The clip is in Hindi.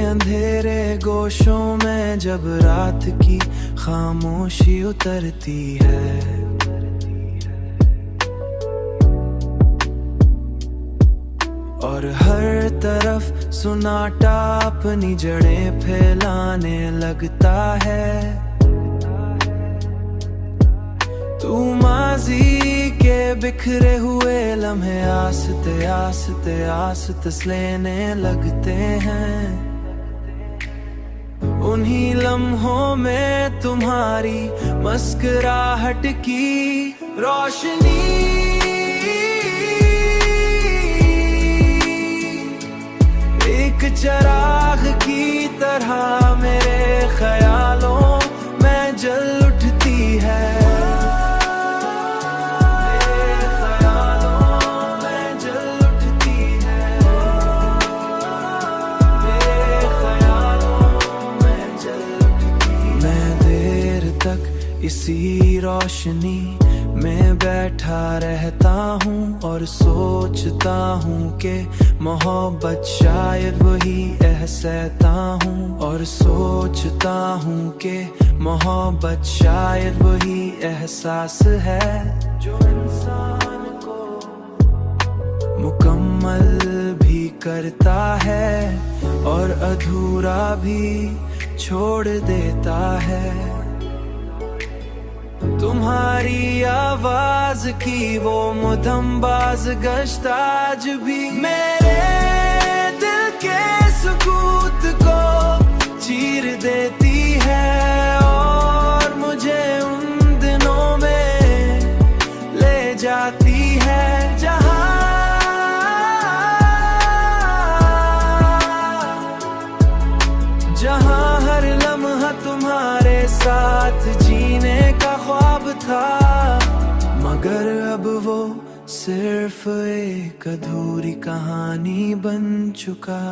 अंधेरे गोशों में जब रात की खामोशी उतरती है, और हर तरफ सुनाटा अपनी जड़ें फैलाने लगता है। तू माजी के बिखरे हुए लम्हे आस्ते आस्ते आस्ते लेने लगते हैं। उन्हीं लम्हों में तुम्हारी मुस्कुराहट की रोशनी एक चराग की तरह मेरे ख्यालों में जल उठती है। इसी रोशनी में बैठा रहता हूँ और सोचता हूँ कि मोहब्बत शायद वही एहसाता हूँ, और सोचता हूँ कि मोहब्बत शायद वही एहसास है जो इंसान को मुकम्मल भी करता है और अधूरा भी छोड़ देता है। तुम्हारी आवाज की वो मुदम्बाज गश्त आज भी मेरे दिल के सुकूत को चीर देती है, और मुझे उन दिनों में ले जाती है जहाँ हर लम्हा तुम्हारे साथ जीने का ख्वाब था, मगर अब वो सिर्फ एक अधूरी कहानी बन चुका।